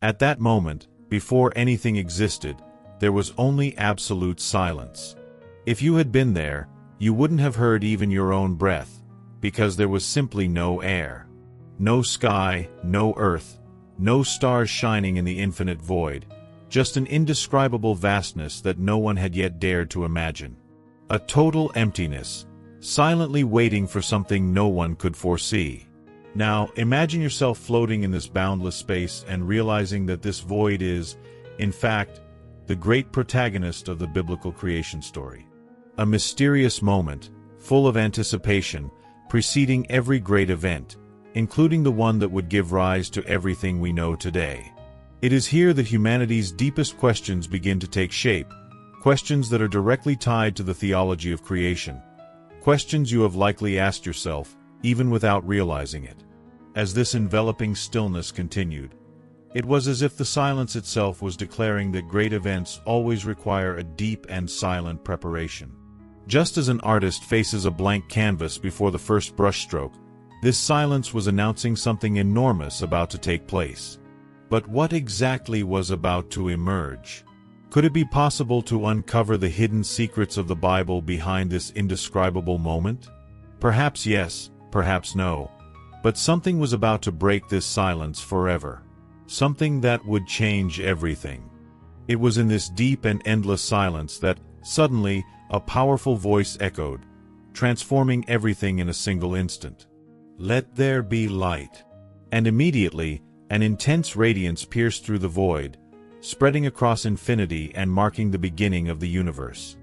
At that moment, before anything existed, there was only absolute silence. If you had been there, you wouldn't have heard even your own breath, because there was simply no air. No sky, no earth, no stars shining in the infinite void, just an indescribable vastness that no one had yet dared to imagine. A total emptiness, silently waiting for something no one could foresee. Now, imagine yourself floating in this boundless space and realizing that this void is, in fact, the great protagonist of the biblical creation story. A mysterious moment, full of anticipation, preceding every great event, including the one that would give rise to everything we know today. It is here that humanity's deepest questions begin to take shape, questions that are directly tied to the theology of creation, questions you have likely asked yourself, even without realizing it. As this enveloping stillness continued, it was as if the silence itself was declaring that great events always require a deep and silent preparation. Just as an artist faces a blank canvas before the first brushstroke, this silence was announcing something enormous about to take place. But what exactly was about to emerge? Could it be possible to uncover the hidden secrets of the Bible behind this indescribable moment? Perhaps yes, perhaps no. But something was about to break this silence forever. Something that would change everything. It was in this deep and endless silence that, suddenly, a powerful voice echoed, transforming everything in a single instant. "Let there be light." And immediately, an intense radiance pierced through the void, spreading across infinity and marking the beginning of the universe.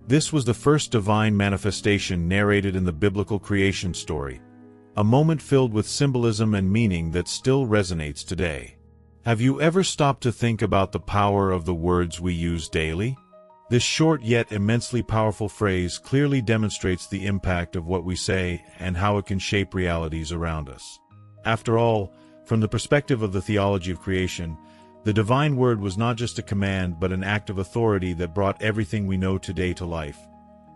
This was the first divine manifestation narrated in the biblical creation story, a moment filled with symbolism and meaning that still resonates today. Have you ever stopped to think about the power of the words we use daily? This short yet immensely powerful phrase clearly demonstrates the impact of what we say and how it can shape realities around us. After all, from the perspective of the theology of creation, the divine word was not just a command but an act of authority that brought everything we know today to life,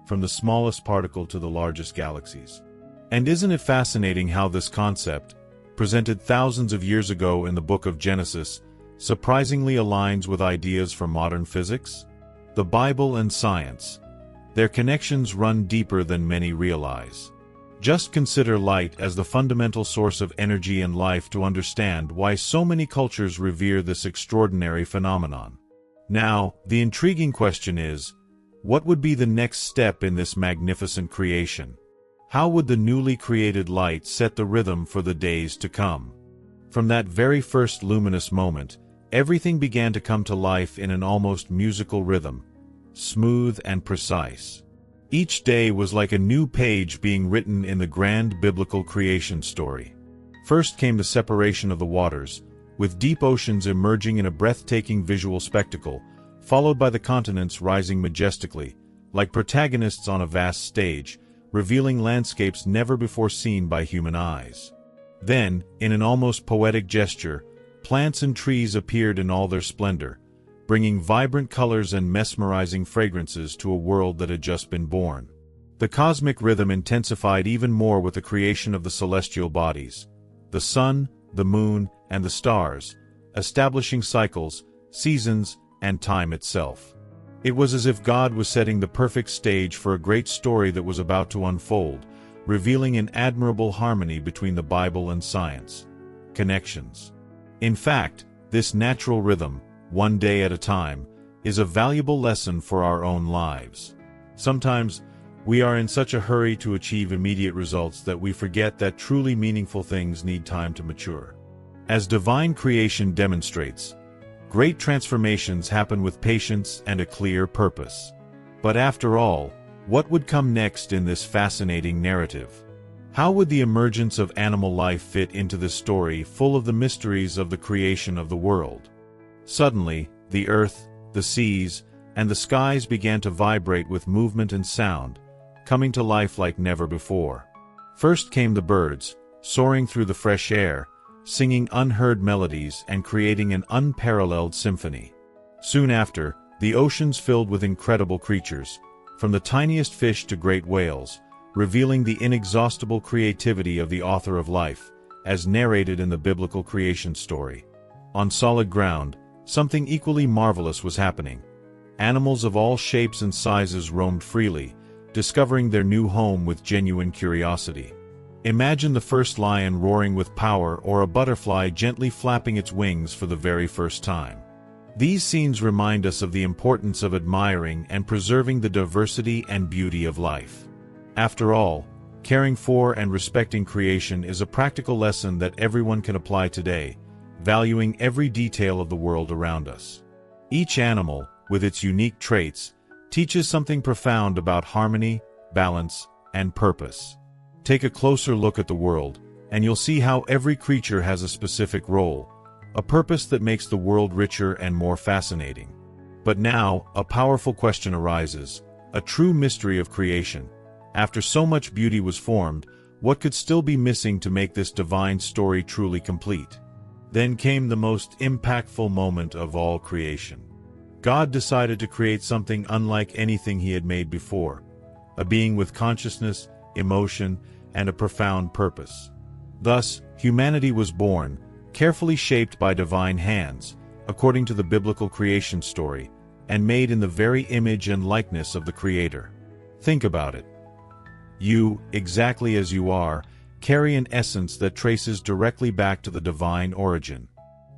from the smallest particle to the largest galaxies. And isn't it fascinating how this concept, presented thousands of years ago in the book of Genesis, surprisingly aligns with ideas from modern physics? The Bible and science. Their connections run deeper than many realize. Just consider light as the fundamental source of energy and life to understand why so many cultures revere this extraordinary phenomenon. Now, the intriguing question is, what would be the next step in this magnificent creation? How would the newly created light set the rhythm for the days to come? From that very first luminous moment, everything began to come to life in an almost musical rhythm, smooth and precise. Each day was like a new page being written in the grand biblical creation story. First came the separation of the waters, with deep oceans emerging in a breathtaking visual spectacle, followed by the continents rising majestically, like protagonists on a vast stage, revealing landscapes never before seen by human eyes. Then, in an almost poetic gesture, plants and trees appeared in all their splendor, bringing vibrant colors and mesmerizing fragrances to a world that had just been born. The cosmic rhythm intensified even more with the creation of the celestial bodies, the sun, the moon, and the stars, establishing cycles, seasons, and time itself. It was as if God was setting the perfect stage for a great story that was about to unfold, revealing an admirable harmony between the Bible and science. Connections. In fact, this natural rhythm, one day at a time, is a valuable lesson for our own lives. Sometimes, we are in such a hurry to achieve immediate results that we forget that truly meaningful things need time to mature. As divine creation demonstrates, great transformations happen with patience and a clear purpose. But after all, what would come next in this fascinating narrative? How would the emergence of animal life fit into this story full of the mysteries of the creation of the world? Suddenly, the earth, the seas, and the skies began to vibrate with movement and sound, coming to life like never before. First came the birds, soaring through the fresh air, singing unheard melodies and creating an unparalleled symphony. Soon after, the oceans filled with incredible creatures, from the tiniest fish to great whales, revealing the inexhaustible creativity of the author of life, as narrated in the biblical creation story. On solid ground, something equally marvelous was happening. Animals of all shapes and sizes roamed freely, discovering their new home with genuine curiosity. Imagine the first lion roaring with power or a butterfly gently flapping its wings for the very first time. These scenes remind us of the importance of admiring and preserving the diversity and beauty of life. After all, caring for and respecting creation is a practical lesson that everyone can apply today, valuing every detail of the world around us. Each animal, with its unique traits, teaches something profound about harmony, balance, and purpose. Take a closer look at the world, and you'll see how every creature has a specific role, a purpose that makes the world richer and more fascinating. But now, a powerful question arises, a true mystery of creation. After so much beauty was formed, what could still be missing to make this divine story truly complete? Then came the most impactful moment of all creation. God decided to create something unlike anything he had made before, a being with consciousness, emotion, and a profound purpose. Thus, humanity was born, carefully shaped by divine hands, according to the biblical creation story, and made in the very image and likeness of the Creator. Think about it. You, exactly as you are, carry an essence that traces directly back to the divine origin.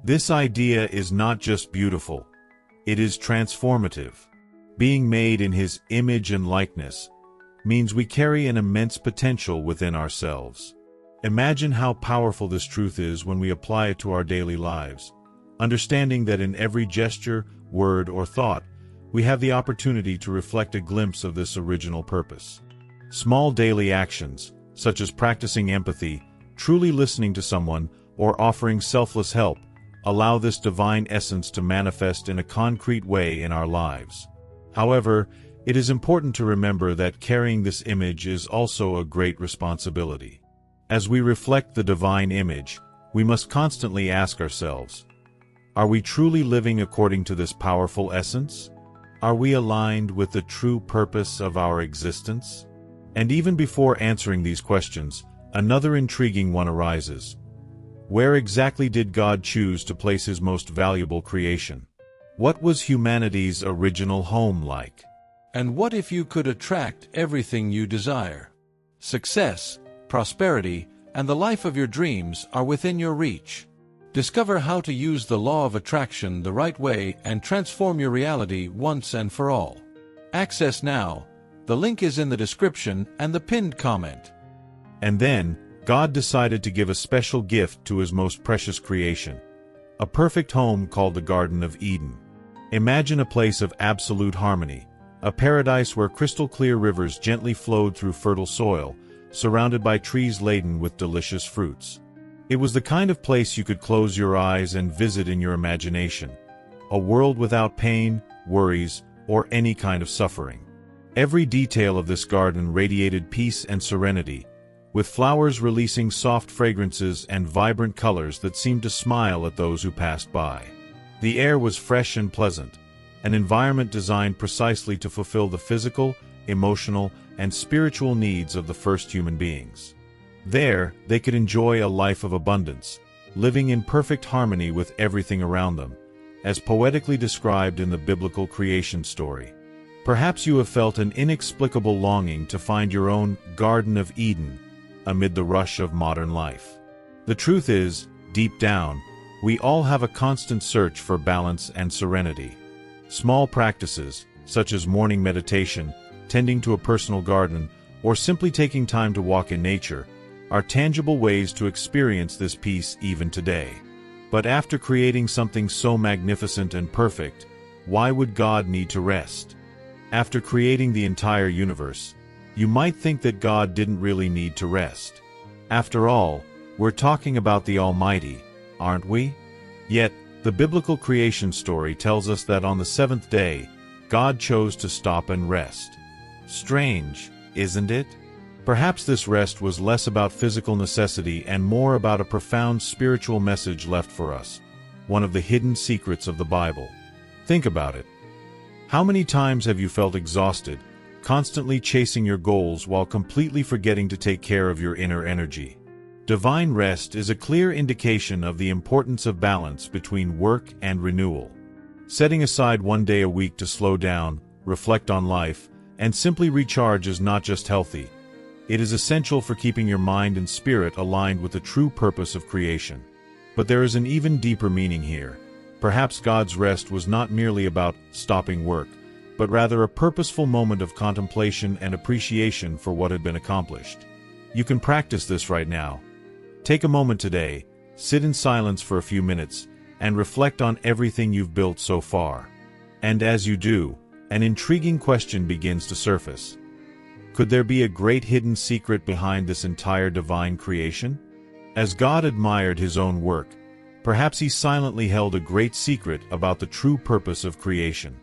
This idea is not just beautiful, it is transformative. Being made in His image and likeness means we carry an immense potential within ourselves. Imagine how powerful this truth is when we apply it to our daily lives, understanding that in every gesture, word, or thought, we have the opportunity to reflect a glimpse of this original purpose. Small daily actions, such as practicing empathy, truly listening to someone, or offering selfless help, allow this divine essence to manifest in a concrete way in our lives. However, it is important to remember that carrying this image is also a great responsibility. As we reflect the divine image, we must constantly ask ourselves, are we truly living according to this powerful essence? Are we aligned with the true purpose of our existence? And even before answering these questions, another intriguing one arises. Where exactly did God choose to place His most valuable creation? What was humanity's original home like? And what if you could attract everything you desire? Success, prosperity, and the life of your dreams are within your reach. Discover how to use the law of attraction the right way and transform your reality once and for all. Access now. The link is in the description and the pinned comment. And then, God decided to give a special gift to His most precious creation, a perfect home called the Garden of Eden. Imagine a place of absolute harmony, a paradise where crystal-clear rivers gently flowed through fertile soil, surrounded by trees laden with delicious fruits. It was the kind of place you could close your eyes and visit in your imagination, a world without pain, worries, or any kind of suffering. Every detail of this garden radiated peace and serenity, with flowers releasing soft fragrances and vibrant colors that seemed to smile at those who passed by. The air was fresh and pleasant, an environment designed precisely to fulfill the physical, emotional, and spiritual needs of the first human beings. There, they could enjoy a life of abundance, living in perfect harmony with everything around them, as poetically described in the biblical creation story. Perhaps you have felt an inexplicable longing to find your own Garden of Eden amid the rush of modern life. The truth is, deep down, we all have a constant search for balance and serenity. Small practices, such as morning meditation, tending to a personal garden, or simply taking time to walk in nature, are tangible ways to experience this peace even today. But after creating something so magnificent and perfect, why would God need to rest? After creating the entire universe, you might think that God didn't really need to rest. After all, we're talking about the Almighty, aren't we? Yet, the biblical creation story tells us that on the seventh day, God chose to stop and rest. Strange, isn't it? Perhaps this rest was less about physical necessity and more about a profound spiritual message left for us, one of the hidden secrets of the Bible. Think about it. How many times have you felt exhausted, constantly chasing your goals while completely forgetting to take care of your inner energy? Divine rest is a clear indication of the importance of balance between work and renewal. Setting aside one day a week to slow down, reflect on life, and simply recharge is not just healthy. It is essential for keeping your mind and spirit aligned with the true purpose of creation. But there is an even deeper meaning here. Perhaps God's rest was not merely about stopping work, but rather a purposeful moment of contemplation and appreciation for what had been accomplished. You can practice this right now. Take a moment today, sit in silence for a few minutes, and reflect on everything you've built so far. And as you do, an intriguing question begins to surface. Could there be a great hidden secret behind this entire divine creation? As God admired his own work, perhaps he silently held a great secret about the true purpose of creation.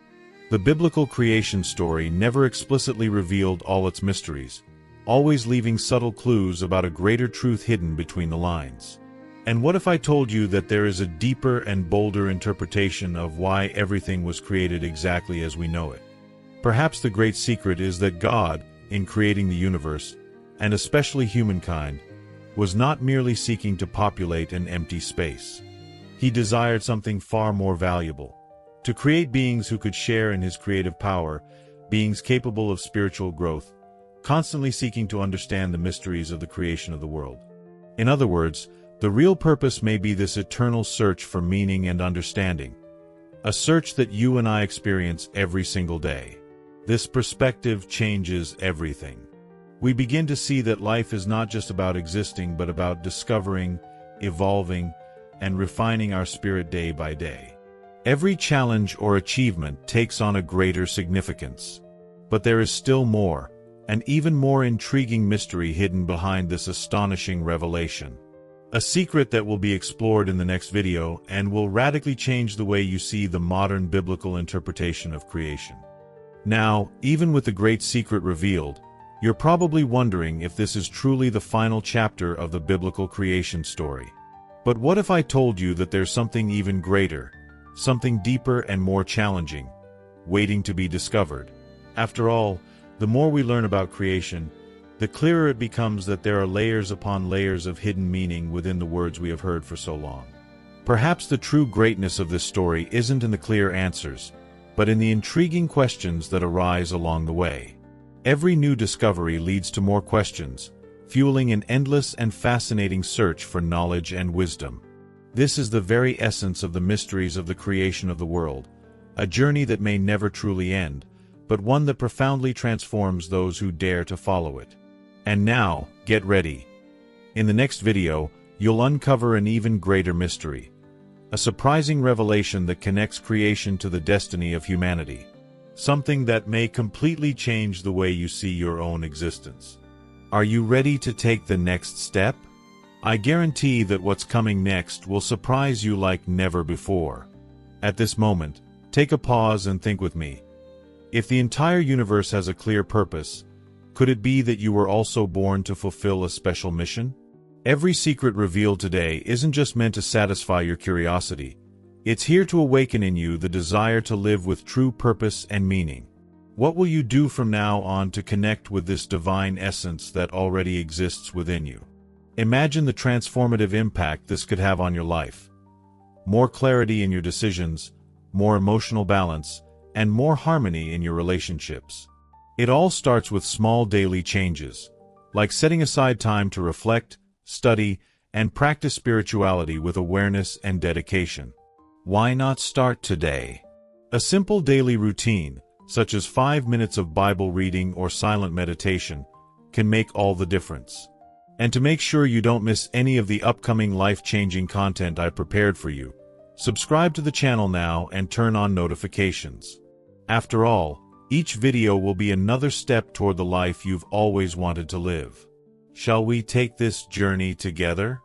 The biblical creation story never explicitly revealed all its mysteries, always leaving subtle clues about a greater truth hidden between the lines. And what if I told you that there is a deeper and bolder interpretation of why everything was created exactly as we know it? Perhaps the great secret is that God, in creating the universe, and especially humankind, was not merely seeking to populate an empty space. He desired something far more valuable: to create beings who could share in his creative power, beings capable of spiritual growth, constantly seeking to understand the mysteries of the creation of the world. In other words, the real purpose may be this eternal search for meaning and understanding, a search that you and I experience every single day. This perspective changes everything. We begin to see that life is not just about existing, but about discovering, evolving, and refining our spirit day by day. Every challenge or achievement takes on a greater significance. But there is still more, an even more intriguing mystery hidden behind this astonishing revelation. A secret that will be explored in the next video and will radically change the way you see the modern biblical interpretation of creation. Now, even with the great secret revealed, you're probably wondering if this is truly the final chapter of the biblical creation story. But what if I told you that there's something even greater, something deeper and more challenging, waiting to be discovered? After all, the more we learn about creation, the clearer it becomes that there are layers upon layers of hidden meaning within the words we have heard for so long. Perhaps the true greatness of this story isn't in the clear answers, but in the intriguing questions that arise along the way. Every new discovery leads to more questions, fueling an endless and fascinating search for knowledge and wisdom. This is the very essence of the mysteries of the creation of the world, a journey that may never truly end, but one that profoundly transforms those who dare to follow it. And now, get ready. In the next video, you'll uncover an even greater mystery, a surprising revelation that connects creation to the destiny of humanity, something that may completely change the way you see your own existence. Are you ready to take the next step? I guarantee that what's coming next will surprise you like never before. At this moment, take a pause and think with me. If the entire universe has a clear purpose, could it be that you were also born to fulfill a special mission? Every secret revealed today isn't just meant to satisfy your curiosity. It's here to awaken in you the desire to live with true purpose and meaning. What will you do from now on to connect with this divine essence that already exists within you? Imagine the transformative impact this could have on your life. More clarity in your decisions, more emotional balance, and more harmony in your relationships. It all starts with small daily changes, like setting aside time to reflect, study, and practice spirituality with awareness and dedication. Why not start today? A simple daily routine, such as 5 minutes of Bible reading or silent meditation, can make all the difference. And to make sure you don't miss any of the upcoming life-changing content I prepared for you, subscribe to the channel now and turn on notifications. After all, each video will be another step toward the life you've always wanted to live. Shall we take this journey together?